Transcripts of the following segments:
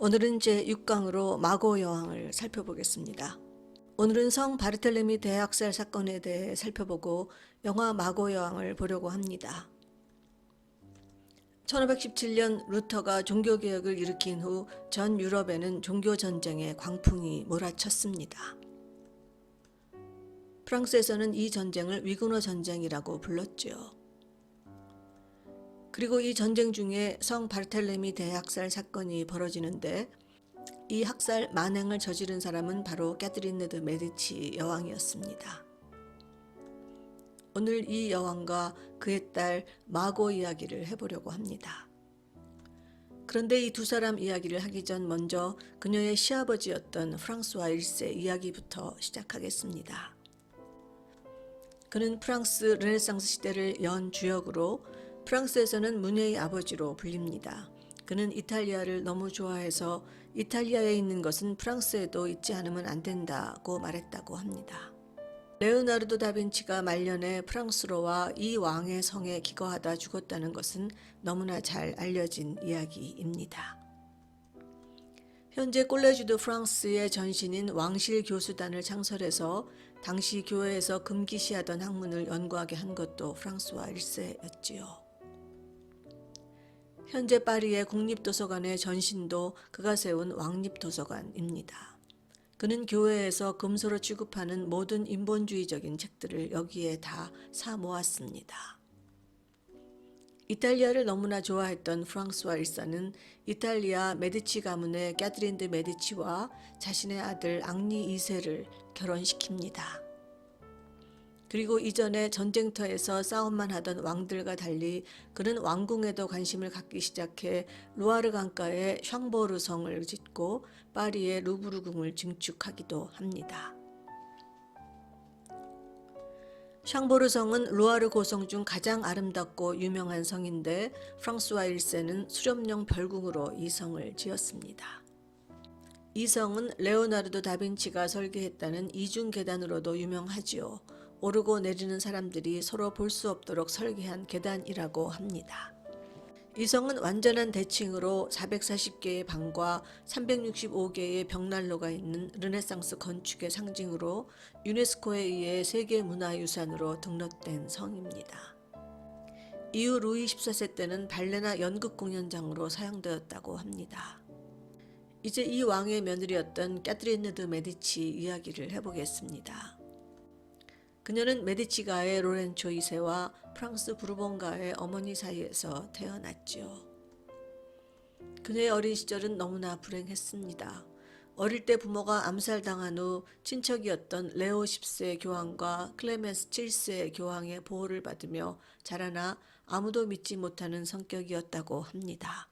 오늘은 제6강으로 마고 여왕을 살펴보겠습니다. 오늘은 성 바르텔레미 대학살 사건에 대해 살펴보고 영화 마고 여왕을 보려고 합니다. 1517년 루터가 종교개혁을 일으킨 후 전 유럽에는 종교전쟁의 광풍이 몰아쳤습니다. 프랑스에서는 이 전쟁을 위그너 전쟁이라고 불렀죠. 그리고 이 전쟁 중에 성 바르텔레미 대학살 사건이 벌어지는데 이 학살 만행을 저지른 사람은 바로 캐트리네 드 메디치 여왕이었습니다. 오늘 이 여왕과 그의 딸 마고 이야기를 해보려고 합니다. 그런데 이 두 사람 이야기를 하기 전 먼저 그녀의 시아버지였던 프랑스와 1세 이야기부터 시작하겠습니다. 그는 프랑스 르네상스 시대를 연 주역으로 프랑스에서는 문예의 아버지로 불립니다. 그는 이탈리아를 너무 좋아해서 이탈리아에 있는 것은 프랑스에도 있지 않으면 안 된다고 말했다고 합니다. 레오나르도 다빈치가 말년에 프랑스로 와 이 왕의 성에 기거하다 죽었다는 것은 너무나 잘 알려진 이야기입니다. 현재 콜레주 드 프랑스의 전신인 왕실 교수단을 창설해서 당시 교회에서 금기시하던 학문을 연구하게 한 것도 프랑스와 1세였지요. 현재 파리의 국립도서관의 전신도 그가 세운 왕립도서관입니다. 그는 교회에서 금소로 취급하는 모든 인본주의적인 책들을 여기에 다 사 모았습니다. 이탈리아를 너무나 좋아했던 프랑스와 1세는 이탈리아 메디치 가문의 캐트린 드 메디치와 자신의 아들 앙리 2세를 결혼시킵니다. 그리고 이전에 전쟁터에서 싸움만 하던 왕들과 달리 그는 왕궁에도 관심을 갖기 시작해 루아르 강가에 샹보르 성을 짓고 파리의 루브르 궁을 증축하기도 합니다. 샹보르 성은 루아르 고성 중 가장 아름답고 유명한 성인데 프랑스와 1세는 수렵용 별궁으로 이 성을 지었습니다. 이 성은 레오나르도 다빈치가 설계했다는 이중 계단으로도 유명하지요. 오르고 내리는 사람들이 서로 볼 수 없도록 설계한 계단이라고 합니다. 이 성은 완전한 대칭으로 440개의 방과 365개의 벽난로가 있는 르네상스 건축의 상징으로 유네스코에 의해 세계문화유산으로 등록된 성입니다. 이후 루이 14세 때는 발레나 연극 공연장으로 사용되었다고 합니다. 이제 이 왕의 며느리였던 캐트리네 드 메디치 이야기를 해보겠습니다. 그녀는 메디치가의 로렌초 2세와 프랑스 부르봉가의 어머니 사이에서 태어났지요. 그녀의 어린 시절은 너무나 불행했습니다. 어릴 때 부모가 암살당한 후 친척이었던 레오 10세 교황과 클레멘스 7세 교황의 보호를 받으며 자라나 아무도 믿지 못하는 성격이었다고 합니다.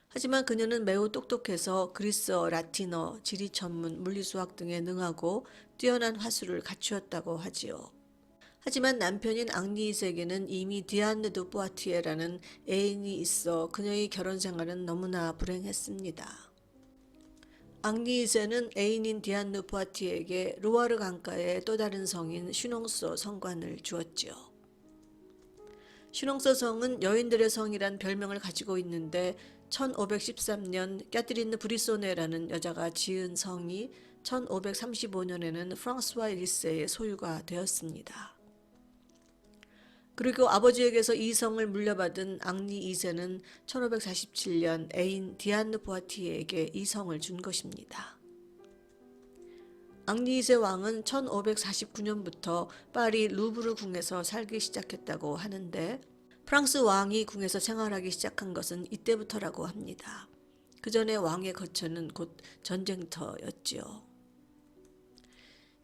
하지만 그녀는 매우 똑똑해서 그리스어, 라틴어, 지리 천문, 물리수학 등에 능하고 뛰어난 화술을 갖추었다고 하지요. 하지만 남편인 앙리 2세에게는 이미 디안느 드 포아티에라는 애인이 있어 그녀의 결혼 생활은 너무나 불행했습니다. 앙리 2세는 애인인 디안느 포아티에에게 루아르 강가의 또 다른 성인 슈농소 성관을 주었지요. 슈농소 성은 여인들의 성이란 별명을 가지고 있는데 1513년 캐트린 브리소네라는 여자가 지은 성이 1535년에는 프랑스와 1세의 소유가 되었습니다. 그리고 아버지에게서 이 성을 물려받은 앙리 2세는 1547년 애인 디안느 포아티에에게 이 성을 준 것입니다. 앙리 2세 왕은 1549년부터 파리 루브르 궁에서 살기 시작했다고 하는데 프랑스 왕이 궁에서 생활하기 시작한 것은 이때부터라고 합니다. 그 전에 왕의 거처는 곧 전쟁터였지요.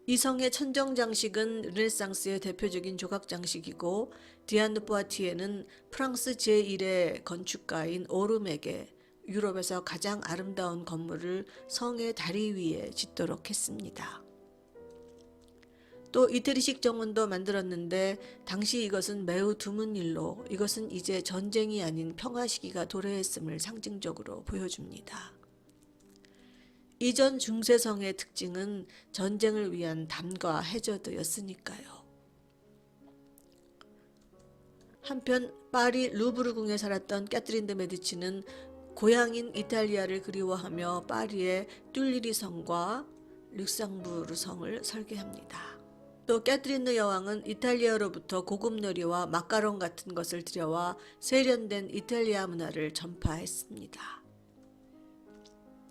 이 성의 천정장식은 르네상스의 대표적인 조각장식이고 디안느 포아티에는 프랑스 제1의 건축가인 오르맥에 유럽에서 가장 아름다운 건물을 성의 다리 위에 짓도록 했습니다. 또 이태리식 정원도 만들었는데 당시 이것은 매우 드문 일로 이것은 이제 전쟁이 아닌 평화 시기가 도래했음을 상징적으로 보여줍니다. 이전 중세성의 특징은 전쟁을 위한 담과 해저드였으니까요. 한편 파리 루브르 궁에 살았던 캐트린 드 메디치는 고향인 이탈리아를 그리워하며 파리의 뚠리리 성과 룩상부르 성을 설계합니다. 또 캐트리느 여왕은 이탈리아로부터 고급 요리와 마카롱 같은 것을 들여와 세련된 이탈리아 문화를 전파했습니다.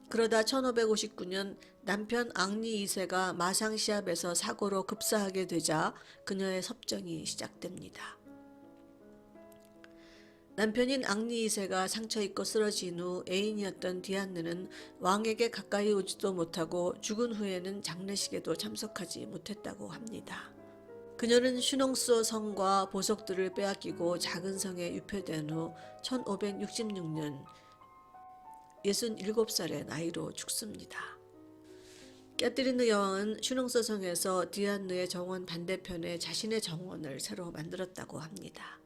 그러다 1559년 남편 앙리 2세가 마상 시합에서 사고로 급사하게 되자 그녀의 섭정이 시작됩니다. 남편인 앙리 2세가 상처 입고 쓰러진 후 애인이었던 디안느는 왕에게 가까이 오지도 못하고 죽은 후에는 장례식에도 참석하지 못했다고 합니다. 그녀는 슈농스오 성과 보석들을 빼앗기고 작은 성에 유폐된 후 1566년 67살의 나이로 죽습니다. 캐트리느 여왕은 슈농스오 성에서 디안느의 정원 반대편에 자신의 정원을 새로 만들었다고 합니다.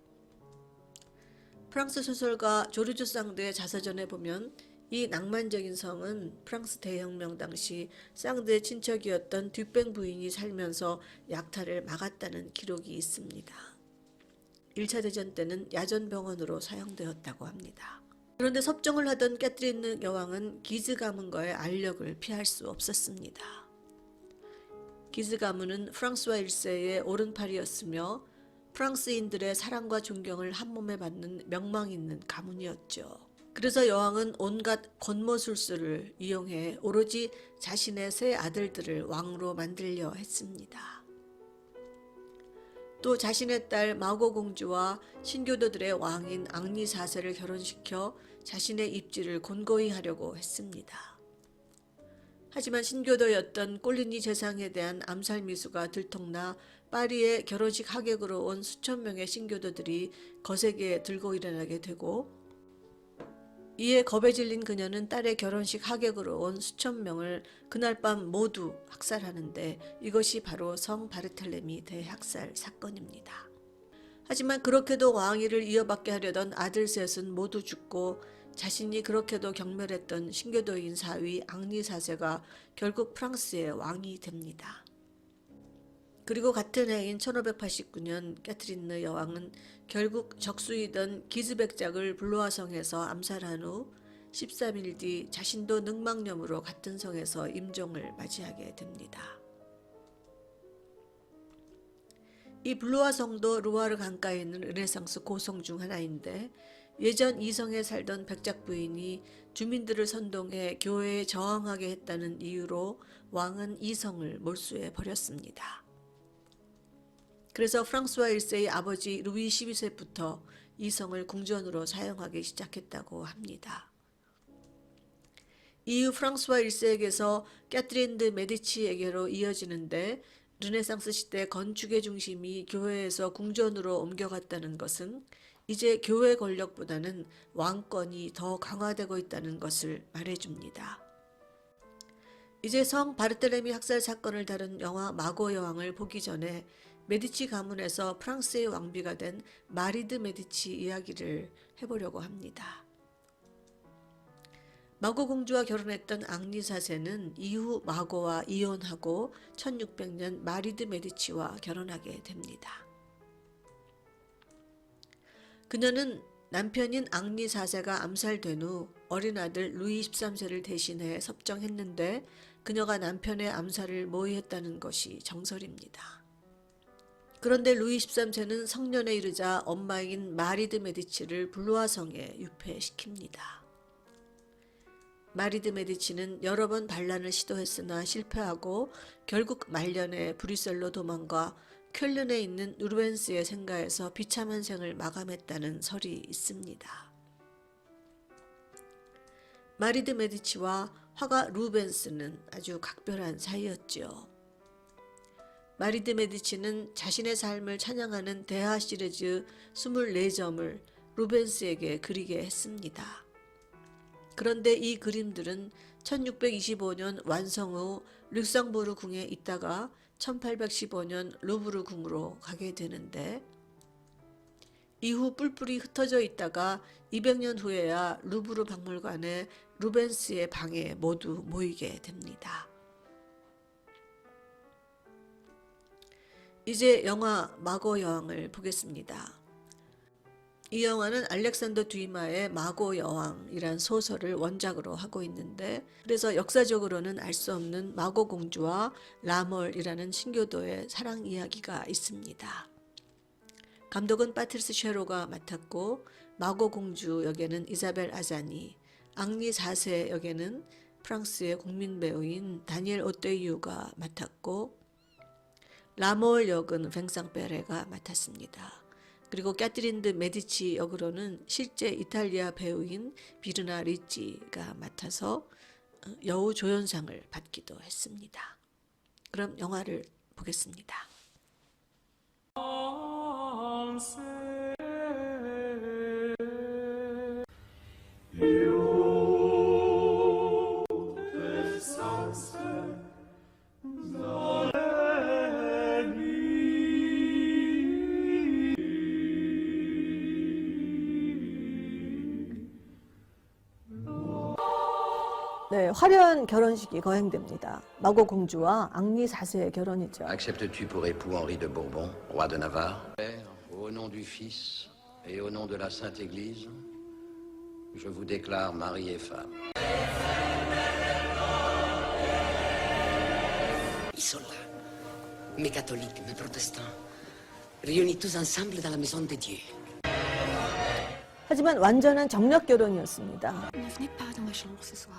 프랑스 소설가 조르주 쌍드의 자서전에 보면 이 낭만적인 성은 프랑스 대혁명 당시 쌍드의 친척이었던 듀팽 부인이 살면서 약탈을 막았다는 기록이 있습니다. 1차 대전 때는 야전병원으로 사용되었다고 합니다. 그런데 섭정을 하던 캐트리느 여왕은 기즈 가문과의 알력을 피할 수 없었습니다. 기즈 가문은 프랑스와 1세의 오른팔이었으며 프랑스인들의 사랑과 존경을 한몸에 받는 명망 있는 가문이었죠. 그래서 여왕은 온갖 권모술수를 이용해 오로지 자신의 세 아들들을 왕으로 만들려 했습니다. 또 자신의 딸 마고 공주와 신교도들의 왕인 앙리 4세를 결혼시켜 자신의 입지를 곤고히 하려고 했습니다. 하지만 신교도였던 꼴리니 재상에 대한 암살 미수가 들통나 파리에 결혼식 하객으로 온 수천 명의 신교도들이 거세게 들고 일어나게 되고, 이에 겁에 질린 그녀는 딸의 결혼식 하객으로 온 수천 명을 그날 밤 모두 학살하는데 이것이 바로 성 바르텔레미 대학살 사건입니다. 하지만 그렇게도 왕위를 이어받게 하려던 아들 셋은 모두 죽고 자신이 그렇게도 경멸했던 신교도인 사위 앙리 4세가 결국 프랑스의 왕이 됩니다. 그리고 같은 해인 1589년 캐트리느 여왕은 결국 적수이던 기즈백작을 블로아성에서 암살한 후 13일 뒤 자신도 늑막염으로 같은 성에서 임종을 맞이하게 됩니다. 이 블로아성도 루아르 강가에 있는 르네상스 고성 중 하나인데 예전 이 성에 살던 백작 부인이 주민들을 선동해 교회에 저항하게 했다는 이유로 왕은 이 성을 몰수해 버렸습니다. 그래서 프랑스와 1세의 아버지 루이 12세부터 이 성을 궁전으로 사용하기 시작했다고 합니다. 이후 프랑스와 1세에게서 캐트린 드 메디치에게로 이어지는데 르네상스 시대 건축의 중심이 교회에서 궁전으로 옮겨갔다는 것은 이제 교회 권력보다는 왕권이 더 강화되고 있다는 것을 말해줍니다. 이제 성 바르텔레미 학살 사건을 다룬 영화 마고 여왕을 보기 전에 메디치 가문에서 프랑스의 왕비가 된 마리 드 메디치 이야기를 해보려고 합니다. 마고 공주와 결혼했던 앙리 4세는 이후 마고와 이혼하고 1600년 마리 드 메디치와 결혼하게 됩니다. 그녀는 남편인 앙리 4세가 암살된 후 어린 아들 루이 13세를 대신해 섭정했는데 그녀가 남편의 암살을 모의했다는 것이 정설입니다. 그런데 루이 13세는 성년에 이르자 엄마인 마리 드 메디치를 블루아성에 유폐시킵니다. 마리 드 메디치는 여러 번 반란을 시도했으나 실패하고 결국 말년에 브뤼셀로 도망가 쾰른에 있는 루벤스의 생가에서 비참한 생을 마감했다는 설이 있습니다. 마리 드 메디치와 화가 루벤스는 아주 각별한 사이였죠. 마리 드 메디치는 자신의 삶을 찬양하는 대하 시리즈 24점을 루벤스에게 그리게 했습니다. 그런데 이 그림들은 1625년 완성 후 룩상부르 궁에 있다가 1815년 루브르 궁으로 가게 되는데 이후 뿔뿔이 흩어져 있다가 200년 후에야 루브르 박물관에 루벤스의 방에 모두 모이게 됩니다. 이제 영화 마고 여왕을 보겠습니다. 이 영화는 알렉산더 듀마의 마고 여왕이란 소설을 원작으로 하고 있는데 그래서 역사적으로는 알 수 없는 마고 공주와 라멀이라는 신교도의 사랑 이야기가 있습니다. 감독은 파트리스 쉐로가 맡았고 마고 공주 역에는 이사벨 아자니, 앙리 4세 역에는 프랑스의 국민 배우인 다니엘 오떼유가 맡았고 라몰 역은 뱅상 베레가 맡았습니다. 그리고 캐트린 드 메디치 역으로는 실제 이탈리아 배우인 비르나 리찌가 맡아서 여우 조연상을 받기도 했습니다. 그럼 영화를 보겠습니다. 네, 화려한 결혼식이 거행됩니다. 마고 공주와 앙리 4세의 결혼이죠. Acceptes-tu pour époux Henri de Bourbon, roi de Navarre? Père, au nom du Fils et au nom de la Sainte Église, je vous déclare mari et femme. Ils sont là, mes catholiques, mes protestants, réunis tous ensemble dans la maison de Dieu. 하지만 완전한 정력 결혼이었습니다. Ne venez pas dans ma chambre ce soir.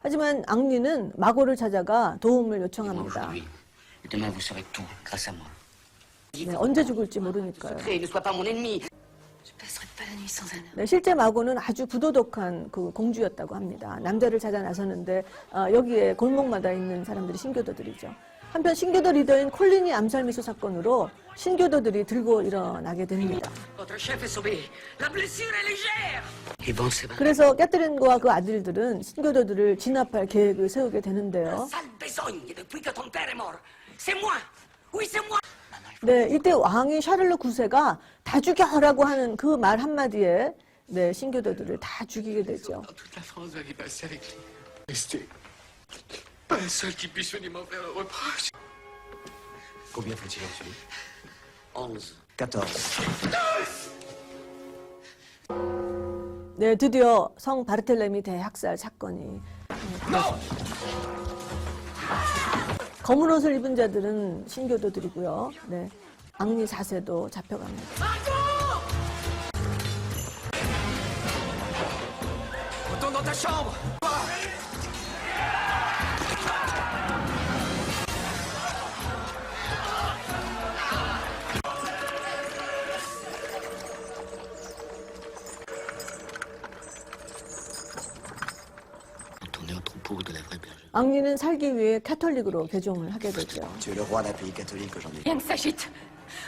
하지만 앙리는 마고를 찾아가 도움을 요청합니다. Aujourd'hui, et demain vous serez tout grâce à moi. 네, 언제 죽을지 모르니까요. Ne sois pas mon ennemi. Je passerai pas la nuit sans un homme. 네, 실제 마고는 아주 부도덕한 그 공주였다고 합니다. 남자를 찾아 나서는데 여기에 골목마다 있는 사람들이 신교도들이죠. 한편 신교도 리더인 콜린이 암살 미수 사건으로 신교도들이 들고 일어나게 됩니다. Votre chef est sauvé. La blessure est légère. Et bon, c'est 그래서 캐트린과 그 아들들은 신교도들을 진압할 계획을 세우게 되는데요. sale besogne depuis que ton père est mort. C'est moi. Oui, c'est moi. 네, 이때 왕이 샤를르 9세가 다 죽여라고 하는 그 말 한마디에 네, 신교도들을 다 죽이게 되죠. Toute la France va y passer avec lui. Restez. Pas un seul qui puisse venir m'en faire un reproche. Combien faut-il en tuer? 11. 14. 네, 드디어 성 바르텔레미 대학살 사건이 검은 옷을 입은 자들은 신교도들이고요. 네, 앙리 4세도 잡혀갑니다. Retourne dans ta chambre. Retournez au troupeau de la vraie bergère. 앙리는 살기 위해 캐톨릭으로 개종을 하게 되죠. Tu es le roi d'un pays catholique aujourd'hui. Rien ne s'agite,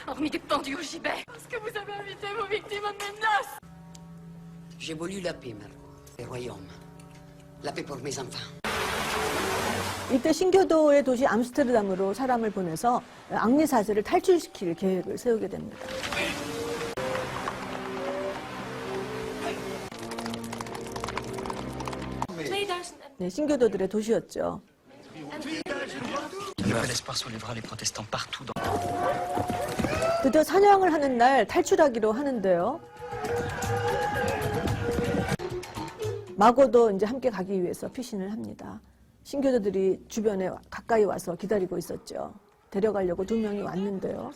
hormis des pendus au gibet. Parce que vous avez invité vos victimes à mes noces. J'ai voulu la paix, Margot. Le royaume. La paix pour mes enfants. 이때 신교도의 도시 암스테르담으로 사람을 보내서 앙리 4세를 탈출시킬 계획을 세우게 됩니다. 네, 신교도들의 도시였죠. Que l'espoir soulèvera les protestants partout dans 드디어 사냥을 하는 날 탈출하기로 하는데요. 마고도 이제 함께 가기 위해서 피신을 합니다. 신교도들이 주변에 가까이 와서 기다리고 있었죠. 데려가려고 2명이 왔는데요.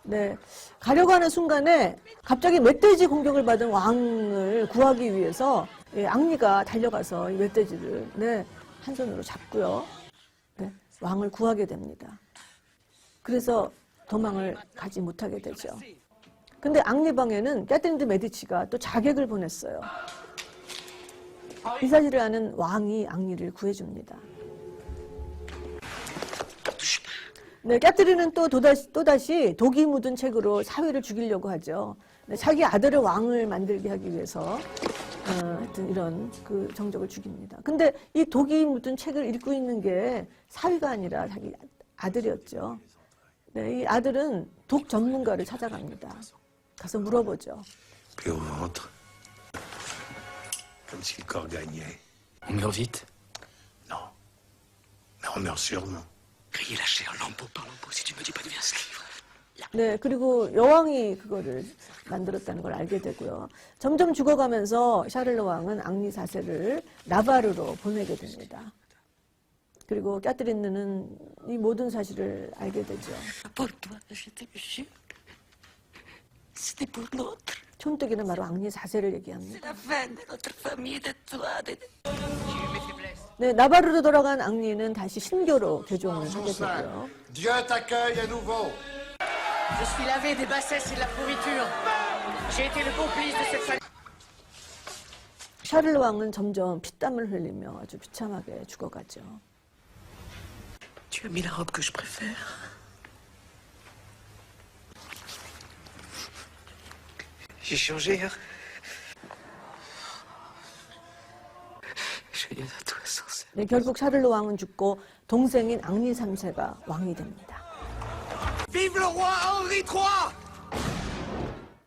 네, 가려고 하는 순간에 갑자기 멧돼지 공격을 받은 왕을 구하기 위해서 앙리가 달려가서 이 멧돼지를 네, 한 손으로 잡고요. 네, 왕을 구하게 됩니다. 그래서 도망을 가지 못하게 되죠. 근데 앙리 방에는 캐트린 드 메디치가 또 자객을 보냈어요. 이 사실을 아는 왕이 앙리를 구해줍니다. 네, 캐트린은 또다시 독이 묻은 책으로 사위를 죽이려고 하죠. 네, 자기 아들을 왕을 만들게 하기 위해서 하여튼 이런 그 정적을 죽입니다. 근데 이 독이 묻은 책을 읽고 있는 게 사위가 아니라 자기 아들이었죠. 네, 이 아들은 독 전문가를 찾아갑니다. 가서 물어보죠. Puis au ventre, comme si le corps gagnait. On meurt vite. Non, mais on meurt sûrement. Griller la chair lampeau par lampeau si tu me dis pas d'où vient ce livre. 네, 그리고 여왕이 그거를 만들었다는 걸 알게 되고요. 점점 죽어가면서 샤를르 왕은 앙리 4세를 나바르로 보내게 됩니다. 그리고 까트린느는 이 모든 사실을 알게 되죠. Pour toi, j'étais sûr. C'était pour l'autre. 촌뜨기는 바로 앙리 4세를 얘기합니다. La fin de notre famille, de toi, de... 네, 나바르로 돌아간 앙리는 다시 신교로 개종을 하게 되고요. Dieu t'accueille à nouveau. Je suis lavé des bassesses et de la pourriture. J'ai été le complice de cette famille. 샤를르 왕은 점점 피땀을 흘리며 아주 비참하게 죽어가죠. Tu as mis la robe que je préfère. J'ai changé, hein. Je viens à toi sans cesse. 네, 결국 샤를르 왕은 죽고 동생인 앙리 3세가 왕이 됩니다. Vive le roi Henri III!